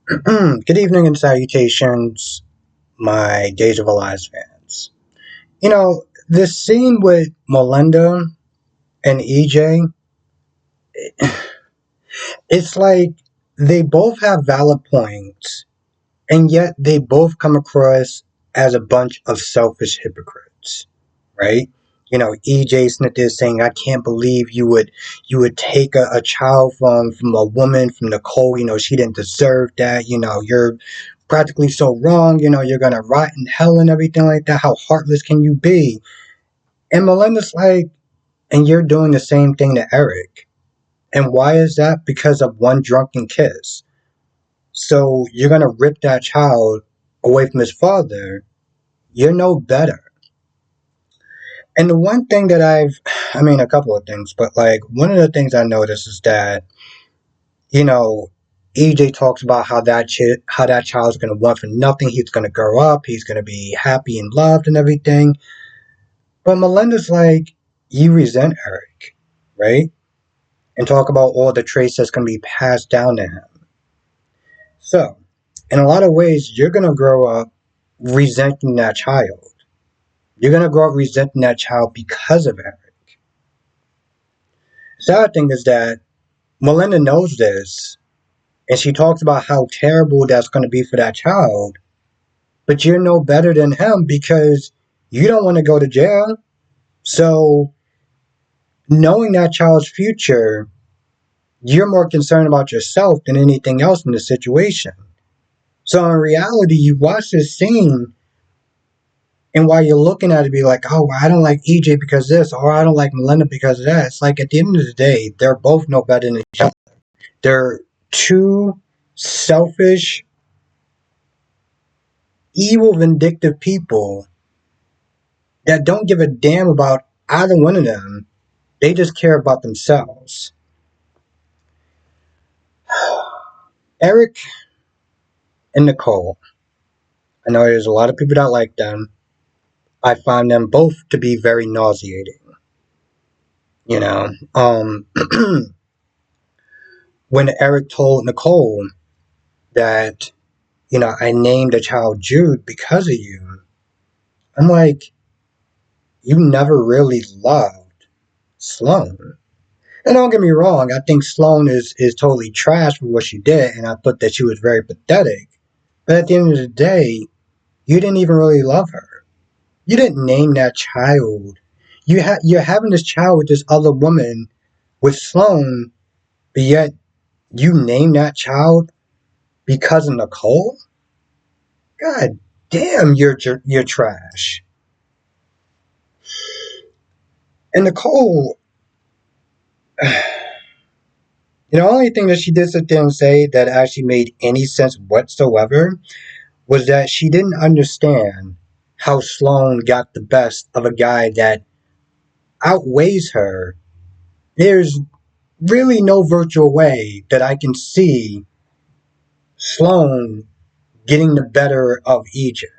Good evening and salutations, my Days of Our Lives fans. This scene with Melinda and EJ, it's like they both have valid points, and yet they both come across as a bunch of selfish hypocrites, right? EJ Smith is saying, "I can't believe you would take a child from a woman, from Nicole. She didn't deserve that. You're practically so wrong. You're gonna rot in hell and everything like that. How heartless can you be?" And Melinda's like, "And you're doing the same thing to Eric. And why is that? Because of one drunken kiss. So you're gonna rip that child away from his father. You're no better." And the one thing that a couple of things, but like one of the things I noticed is that, you know, EJ talks about how that child's gonna want for nothing. He's gonna grow up. He's gonna be happy and loved and everything. But Melinda's like, you resent Eric, right? And talk about all the traits that's gonna be passed down to him. So, in a lot of ways, you're gonna grow up resenting that child. You're gonna grow up resenting that child because of Eric. The sad thing is that Melinda knows this, and she talks about how terrible that's going to be for that child. But you're no better than him because you don't want to go to jail. So, knowing that child's future, you're more concerned about yourself than anything else in the situation. So, in reality, you watch this scene, and while you're looking at it, be like, "Oh, I don't like EJ because of this, or I don't like Melinda because of that." It's like at the end of the day, they're both no better than each other. They're two selfish, evil, vindictive people that don't give a damn about either one of them. They just care about themselves. Eric and Nicole. I know there's a lot of people that like them. I find them both to be very nauseating. You know, um, when Eric told Nicole that, I named the child Jude because of you, I'm like, you never really loved Sloan. And don't get me wrong, I think Sloan is totally trash for what she did, and I thought that she was very pathetic. But at the end of the day, you didn't even really love her. You didn't name that child. You're having this child with this other woman, with Sloan, but yet you name that child because of Nicole. God damn, you're trash. And Nicole, the only thing that she did sit there and say that actually made any sense whatsoever was that she didn't understand how Sloane got the best of a guy that outweighs her. There's really no virtual way that I can see Sloane getting the better of Egypt.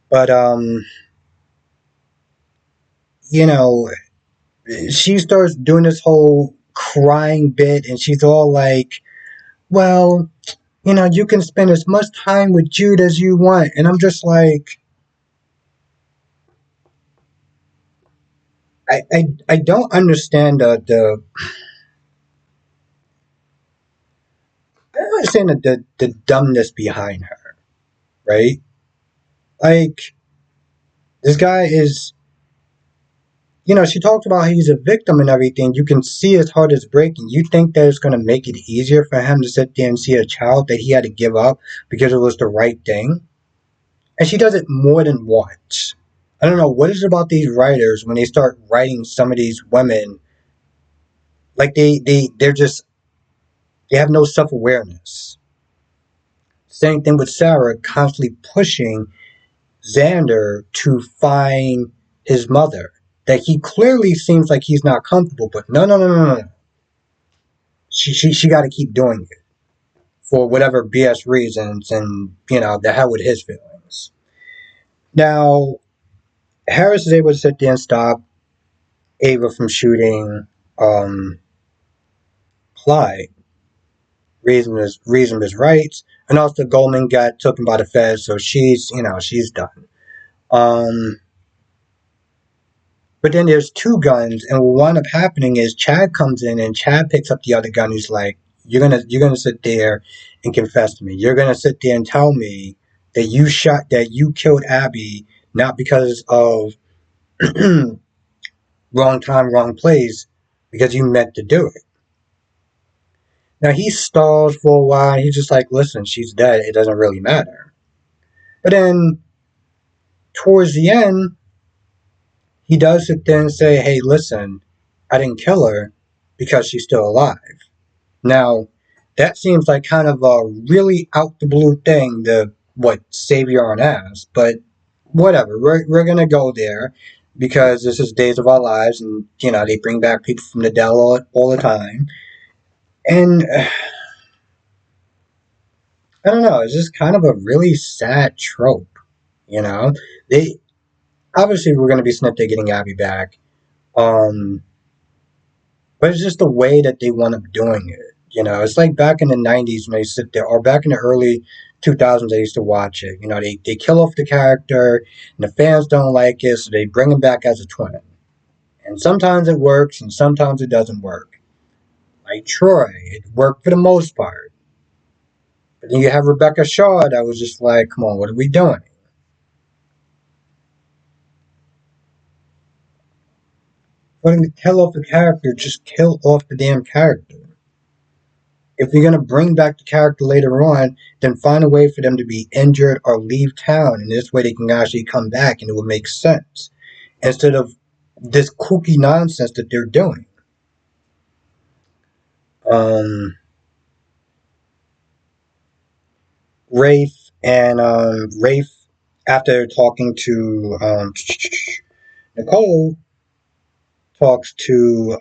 But you know, she starts doing this whole crying bit and she's all like, "Well, you can spend as much time with Jude as you want." And I'm just like, I don't understand I don't understand the dumbness behind her, right? Like, this guy is, she talked about how he's a victim and everything. You can see his heart is breaking. You think that it's going to make it easier for him to sit there and see a child that he had to give up because it was the right thing? And she does it more than once. I don't know what is it about these writers when they start writing some of these women, like they have no self-awareness. Same thing with Sarah, constantly pushing Xander to find his mother. That he clearly seems like he's not comfortable, but no, no, no, no, no. She got to keep doing it for whatever BS reasons, and the hell with his feelings. Now, Harris is able to sit there and stop Ava from shooting Clyde, reason his rights, and also Goldman got taken by the feds, so she's done. Um, but then there's two guns, and what wound up happening is Chad comes in and Chad picks up the other gun. He's like, "You're gonna sit there and confess to me. You're gonna sit there and tell me that you killed Abby not because of wrong time, wrong place, because you meant to do it." Now he stalls for a while. He's just like, "Listen, she's dead. It doesn't really matter." But then towards the end, he does sit there and say, "Hey, listen, I didn't kill her because she's still alive." Now, that seems like kind of a really out the blue thing to save your own ass, but whatever. We're gonna go there because this is Days of Our Lives, and they bring back people from the dead all the time, and I don't know. It's just kind of a really sad trope, you know. They obviously we're gonna be Snip getting Abby back, um, but it's just the way that they wound up doing it. It's like back in the '90s when they sit there, or back in the early 2000s, I used to watch it. They kill off the character, and the fans don't like it, so they bring him back as a twin. And sometimes it works, and sometimes it doesn't work. Like Troy, it worked for the most part. But then you have Rebecca Shaw that was just like, come on, what are we doing? Putting to kill off the character, just kill off the damn character. If you're gonna bring back the character later on, then find a way for them to be injured or leave town, and this way they can actually come back and it will make sense. Instead of this kooky nonsense that they're doing. Um, Rafe, after talking to Nicole, talks to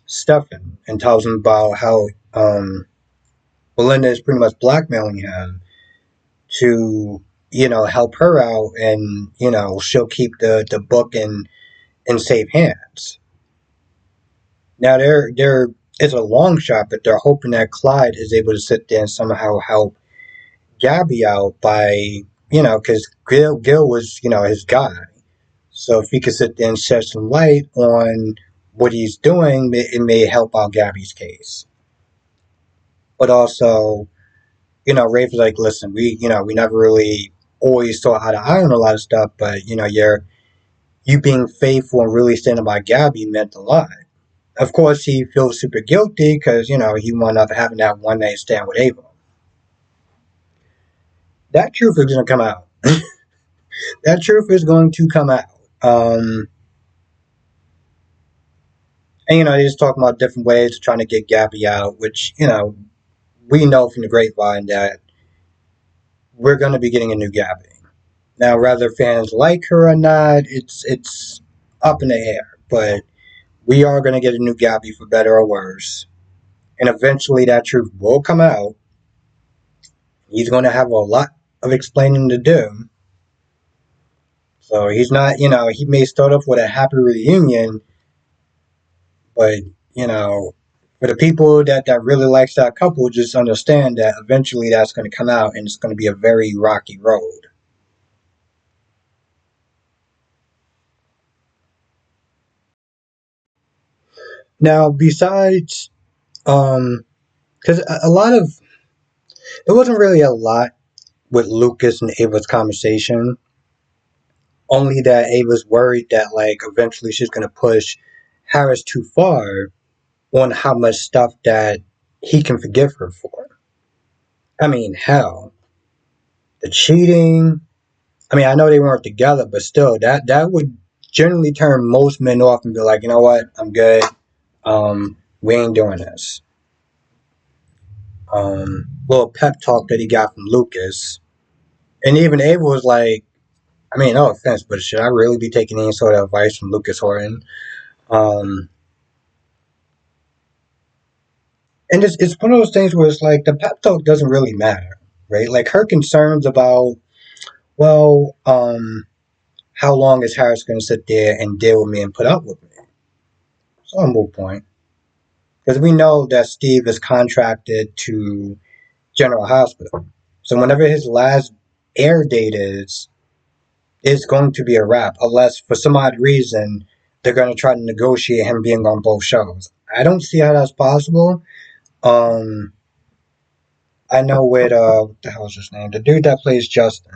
Stefan and tells him about how Belinda is pretty much blackmailing him to help her out, and she'll keep the book in safe hands. Now they're it's a long shot, but they're hoping that Clyde is able to sit there and somehow help Gabby out by because Gil was his guy. So if he could sit there and shed some light on what he's doing, it may help out Gabby's case. But also, Rafe was like, listen, we never really always saw eye to eye on a lot of stuff, but you being faithful and really standing by Gabby meant a lot. Of course, he feels super guilty because he wound up having that one night stand with Ava. That truth is going to come out. That truth is going to come out. And they just talking about different ways of trying to get Gabby out, which we know from the grapevine that we're going to be getting a new Gabby. Now, whether fans like her or not, it's up in the air. But we are going to get a new Gabby for better or worse. And eventually that truth will come out. He's going to have a lot of explaining to do. So he's not, he may start off with a happy reunion, but, for the people that really likes that couple, just understand that eventually that's going to come out and it's going to be a very rocky road. Now, besides, because a lot of, there wasn't really a lot with Lucas and Ava's conversation, only that Ava's worried that, like, eventually she's going to push Harris too far on how much stuff that he can forgive her for. I mean, hell, the cheating. I mean, I know they weren't together, but still, that would generally turn most men off and be like, you know what, I'm good. We ain't doing this. Little pep talk that he got from Lucas, and even Ava was like, I mean, no offense, but should I really be taking any sort of advice from Lucas Horton? Um, and it's one of those things where it's like the pep talk doesn't really matter, right? Like her concerns about, well, how long is Harris going to sit there and deal with me and put up with me? It's not a moot point. Because we know that Steve is contracted to General Hospital. So whenever his last air date is, it's going to be a wrap, unless for some odd reason they're going to try to negotiate him being on both shows. I don't see how that's possible. Um, I know with what the hell is his name? The dude that plays Justin.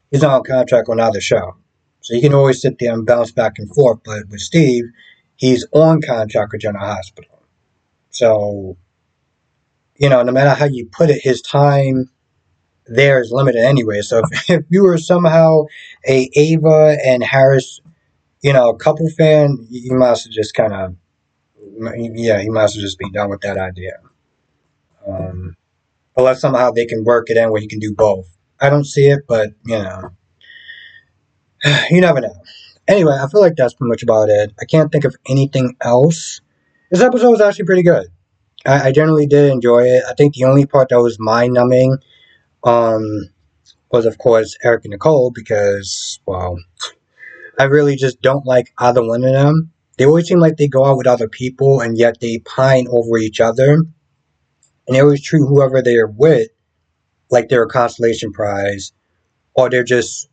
He's not on contract on either show, so he can always sit there and bounce back and forth. But with Steve, he's on contract with General Hospital. So no matter how you put it, his time there is limited anyway. So if you were somehow a Ava and Harris, couple fan, you must have just kind of, yeah, you must have just be done with that idea. Um, Unless somehow they can work it in where he can do both. I don't see it, but you never know. Anyway, I feel like that's pretty much about it. I can't think of anything else. This episode was actually pretty good. I generally did enjoy it. I think the only part that was mind numbing um, was, of course, Eric and Nicole because, well, I really just don't like either one of them. They always seem like they go out with other people and yet they pine over each other. And they always treat whoever they're with like they're a consolation prize or they're just,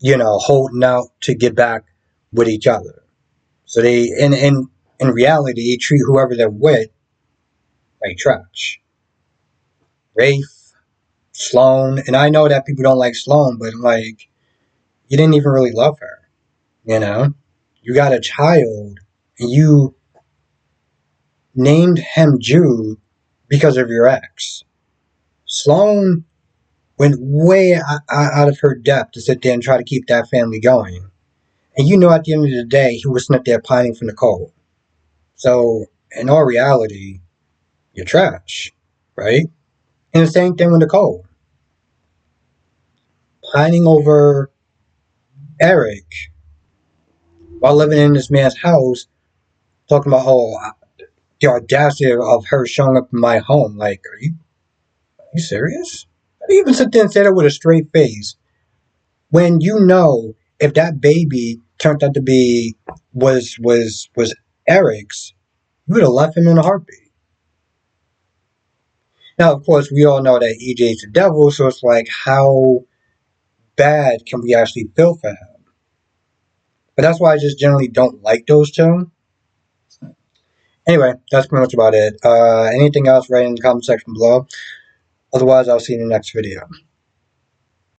holding out to get back with each other. So in reality, they treat whoever they're with like trash. Rafe, Sloan, and I know that people don't like Sloan, but like, you didn't even really love her, you know? You got a child, and you named him Jude because of your ex. Sloan went way out of her depth to sit there and try to keep that family going. And at the end of the day, he was sitting there pining for Nicole. So, in all reality, you're trash, right? And the same thing with Nicole. Pining over Eric while living in this man's house, talking about, the audacity of her showing up in my home. Like, are you serious? How do you even sit there and say that with a straight face? When if that baby turned out to be was Eric's, you would have left him in a heartbeat. Now, of course, we all know that EJ's the devil, so it's like, how bad can we actually feel for him? But that's why I just generally don't like those two. Anyway, that's pretty much about it. Anything else, write in the comment section below. Otherwise, I'll see you in the next video.